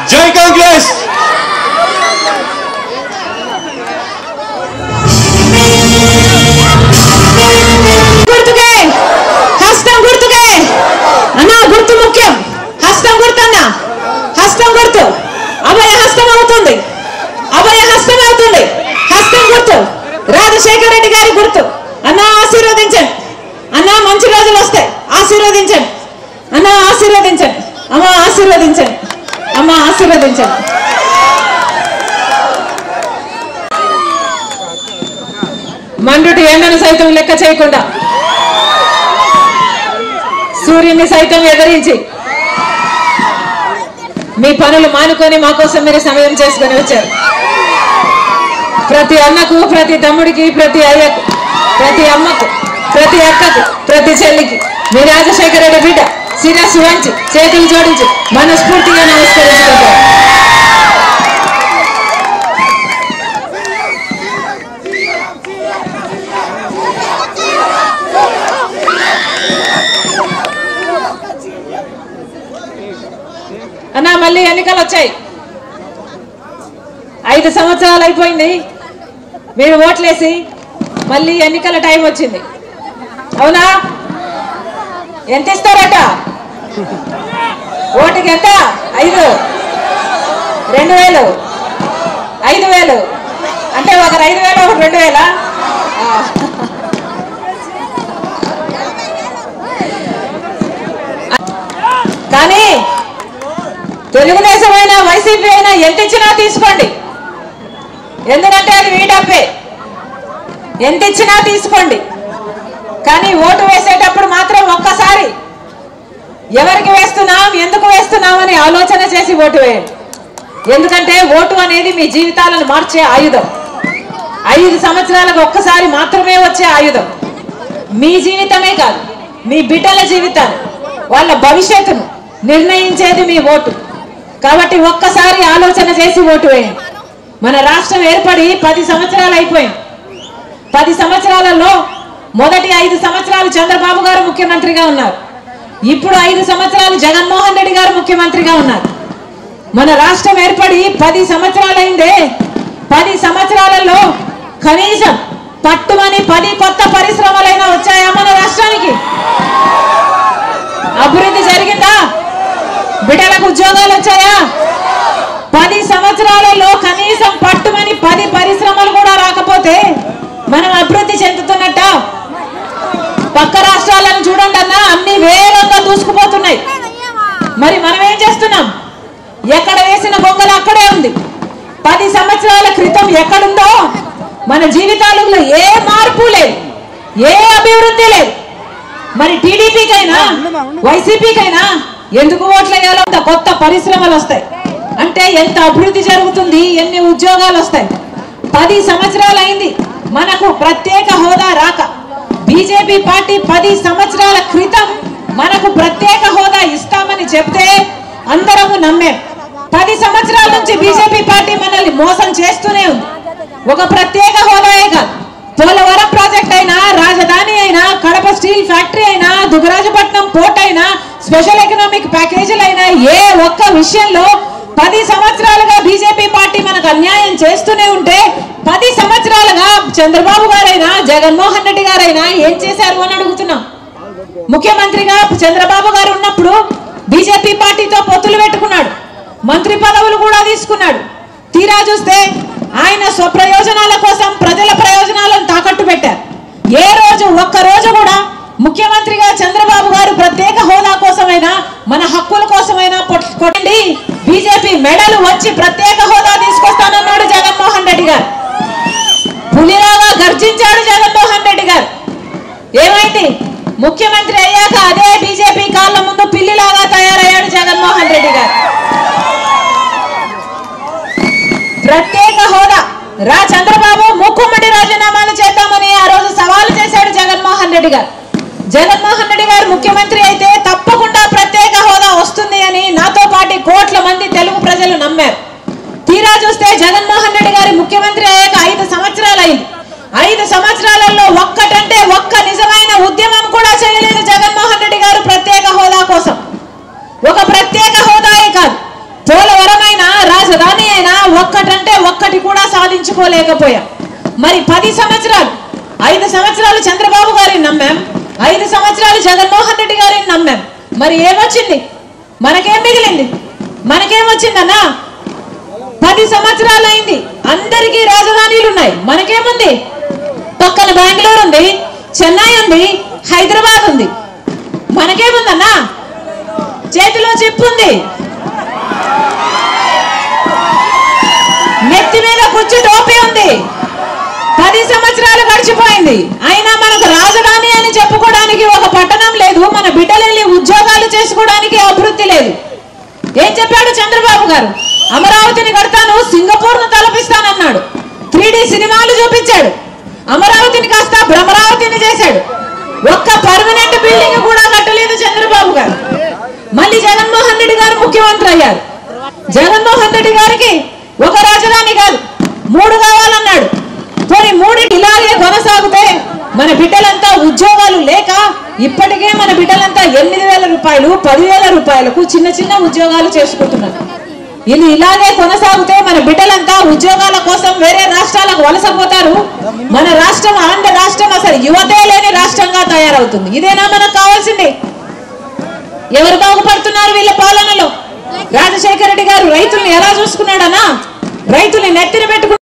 जय कांग्रेस हस्तं गुर्तुके अन्ना गुर्तु मुख्यम हस्तं गुर्तन्ना हस्तं गुर्तु अभय हस्तं అవుతుంది हस्तं गुर्तु రాజశేఖర రెడ్డి గారి గుర్తు అన్నా ఆశీర్వదించండి అన్నా మంచి రోజులు వస్తాయి ఆశీర్వదించండి అన్నా ఆశీర్వదించండి అమ్మ ఆశీర్వదించండి అమ్మ ఆశీర్వదించండి మండుటి ఎండను సైతం లెక్క చేయకుండా సూర్యుని సైతం ఎదిరించి మీ పనులు మానుకొని మా కోసం మీరు సమయం చేసుకొని వచ్చారు ప్రతి అన్నకు ప్రతి తమ్ముడికి ప్రతి అయ్యకు ప్రతి అమ్మకు ప్రతి అక్కకు ప్రతి చెల్లికి మీ రాజశేఖర రెడ్డి బిడ్డ శిరస్సు వంచి చేతులు జోడించి మనస్ఫూర్తిగా నమస్కరించుకుంటారు అన్నా మళ్ళీ ఎన్నికలు వచ్చాయి 5 సంవత్సరాలు అయిపోయింది మీరు ఓట్లేసి మళ్ళీ ఎన్నికల టైం వచ్చింది అవునా ఎంత ఇస్తారట ఓటుకి ఎంత 5 2000 5000 అంటే ఒకరు 5000 ఒకరు 2000 కానీ తెలుగుదేశం అయినా వైసీపీ అయినా ఎంత ఇచ్చినా తీసుకోండి ఎందుకంటే అది మీ డబ్బే ఎంత ఇచ్చినా తీసుకోండి కానీ ఓటు వేసేటప్పుడు మాత్రం ఒక్కసారి ఎవరికి వేస్తున్నాం ఎందుకు వేస్తున్నాం అని ఆలోచన చేసి ఓటు వేయండి ఎందుకంటే ఓటు అనేది మీ జీవితాలను మార్చే ఆయుధం 5 సంవత్సరాలకు ఒక్కసారి మాత్రమే వచ్చే ఆయుధం మీ జీవితమే కాదు మీ బిడ్డల జీవితాన్ని వాళ్ళ భవిష్యత్తును నిర్ణయించేది మీ ఓటు కాబట్టి ఒక్కసారి ఆలోచన చేసి ఓటు వేయండి మన రాష్ట్రం ఏర్పడి 10 సంవత్సరాలు అయిపోయింది 10 సంవత్సరాలలో మొదటి 5 సంవత్సరాలు చంద్రబాబు గారు ముఖ్యమంత్రిగా ఉన్నారు ఇప్పుడు 5 సంవత్సరాలు జగన్మోహన్ రెడ్డి గారు ముఖ్యమంత్రిగా ఉన్నారు మన రాష్ట్రం ఏర్పడి 10 సంవత్సరాలు అయిందే 10 సంవత్సరాలలో కనీసం పట్టుమని 10 కొత్త పరిశ్రమలైనా వచ్చాయా మన రాష్ట్రానికి అభివృద్ధి జరిగిందా బిడ్డలకు ఉద్యోగాలు వచ్చాయా 10 సంవత్సరాలలో కనీసం పట్టుమని 10 పరిశ్రమలు కూడా రాకపోతే మనం అభివృద్ధి చెందుతున్నట్ట పక్క రాష్ట్రాలను చూడండి అన్న అన్ని వేగంగా దూసుకుపోతున్నాయి మరి మనం ఏం చేస్తున్నాం ఎక్కడ వేసిన బొంగలు అక్కడే ఉంది 10 సంవత్సరాల క్రితం ఎక్కడుందో మన జీవితాలలో ఏ మార్పు లేదు ఏ అభివృద్ధి లేదు మరి టీడీపీకైనా వైసీపీకైనా ఎందుకు ఓట్లు వేయాలో కొత్త పరిశ్రమలు వస్తాయి అంటే ఎంత అభివృద్ధి జరుగుతుంది ఎన్ని ఉద్యోగాలు వస్తాయి 10 సంవత్సరాలు అయింది మనకు ప్రత్యేక హోదా రాక బీజేపీ పార్టీ 10 సంవత్సరాల క్రితం మనకు ప్రత్యేక హోదా ఇస్తామని చెప్తే అందరము నమ్మాం 10 సంవత్సరాల నుంచి బీజేపీ పార్టీ మనల్ని మోసం చేస్తూనే ఉంది ఒక ప్రత్యేక హోదాయే కాదు పోలవరం ప్రాజెక్ట్ అయినా రాజధాని అయినా కడప స్టీల్ ఫ్యాక్టరీ అయినా దుగ్గరాజపట్నం పోర్ట్ అయినా స్పెషల్ ఎకనామిక్ ప్యాకేజీలు అయినా ఏ ఒక్క విషయంలో 10 సంవత్సరాలుగా బీజేపీ పార్టీ మనకు అన్యాయం చేస్తూనే ఉంటే 10 సంవత్సరాలుగా చంద్రబాబు గారైనా జగన్మోహన్ రెడ్డి గారైనా ఏం చేశారు అని అడుగుతున్నాం ముఖ్యమంత్రిగా చంద్రబాబు గారు ఉన్నప్పుడు బీజేపీ పార్టీతో పొత్తులు పెట్టుకున్నాడు మంత్రి పదవులు కూడా తీసుకున్నాడు తీరా చూస్తే ఆయన స్వప్రయోజనాల కోసం ప్రజల ప్రయోజనాలను తాకట్టు పెట్టారు ఏ రోజు ఒక్క రోజు కూడా ముఖ్యమంత్రిగా చంద్రబాబు గారు ప్రత్యేక హోదా కోసమైనా మన హక్కుల కోసమైనా కొట్టండి బీజేపీ మెడలు వచ్చి ప్రత్యేక హోదా తీసుకొస్తానన్నాడు జగన్మోహన్ రెడ్డి గారు. పులిలాగా గర్జించాడు జగన్మోహన్ రెడ్డి గారు. ఏమైంది? ముఖ్యమంత్రి అయ్యాక అదే బీజేపీ కాళ్ళ ముందు పిల్లిలాగా తయారయ్యాడు జగన్మోహన్ రెడ్డి గారు. ప్రత్యేక హోదా చంద్రబాబు ముక్కుమ్మడి రాజీనామాలు చేద్దామని ఆ రోజు సవాలు చేశాడు జగన్మోహన్ రెడ్డి గారు. జగన్మోహన్ రెడ్డి గారు ముఖ్యమంత్రి అయితే తప్పకుండా ప్రత్యేక హోదా వస్తుంది అని నాతో పాటు కోట్ల మంది తెలుగు ప్రజలు నమ్మారు. తీరా చూస్తే జగన్మోహన్ రెడ్డి గారి ముఖ్యమంత్రి అయ్యాక 5 సంవత్సరాలు అయింది. 5 సంవత్సరాలలో ఒక్కటంటే ఒక్క నిజమైన ఉద్యమం కూడా చేయలేదు జగన్మోహన్ రెడ్డి గారు ప్రత్యేక హోదా కోసం. ఒక ప్రత్యేక హోదాయే కాదు, పోలవరమైనా రాజధాని అయినా ఒక్కటంటే ఒక్కటి కూడా సాధించుకోలేకపోయాం. మరి 10 సంవత్సరాలు 5 సంవత్సరాలు చంద్రబాబు గారిని నమ్మాం, 5 సంవత్సరాలు జగన్మోహన్ రెడ్డి గారిని నమ్మాం. మరి ఏమొచ్చింది? మనకేం మిగిలింది? మనకేమొచ్చిందన్నా? 10 సంవత్సరాలు అయింది, అందరికీ రాజధానీలు ఉన్నాయి. మనకేముంది? పక్కన బెంగళూరు ఉంది, చెన్నై ఉంది, హైదరాబాద్ ఉంది. మనకేముందన్నా? చేతిలో చిప్పు ఉంది, నెత్తి మీద కూర్చు టోపీ ఉంది. 10 సంవత్సరాలు గడిచిపోయింది, అయినా మనకు రాజధాని అని చెప్పుకోవడానికి ఒక పట్టణం లేదు. మన బిడ్డలు వెళ్ళి ఉద్యోగాలు చేసుకోవడానికి అభివృద్ధి లేదు. ఏం చెప్పాడు చంద్రబాబు గారు? అమరావతిని కడతాను, సింగపూర్ను తలపిస్తానన్నాడు. 3D సినిమాలు చూపించాడు. అమరావతిని కాస్త భ్రమరావతిని చేశాడు. ఒక్క పర్మనెంట్ బిల్డింగ్ కూడా కట్టలేదు చంద్రబాబు గారు. మళ్ళీ జగన్మోహన్ రెడ్డి గారు ముఖ్యమంత్రి అయ్యారు. జగన్మోహన్ రెడ్డి గారికి ఒక రాజధాని కాదు, 3 కావాలన్నాడు. పోనీ 3 ఇలాగే కొనసాగితే మన బిడ్డలంతా ఉద్యోగాలు లేక ఇప్పటికే మన బిడ్డలంతా 8,000 రూపాయలు 10,000 రూపాయలకు చిన్న చిన్న ఉద్యోగాలు చేసుకుంటున్నారు. ఇది ఇలాగే కొనసాగితే మన బిడ్డలంతా ఉద్యోగాల కోసం వేరే రాష్ట్రాలకు వలసపోతారు. మన రాష్ట్రం, ఆంధ్ర రాష్ట్రం అసలు యువతే లేని రాష్ట్రంగా తయారవుతుంది. ఇదేనా మనకు కావాల్సింది? ఎవరు బాగుపడుతున్నారు వీళ్ళ పాలనలో? రాజశేఖర రెడ్డి గారు రైతుల్ని ఎలా చూసుకున్నాడనా? రైతుల్ని నెత్తిన పెట్టుకుని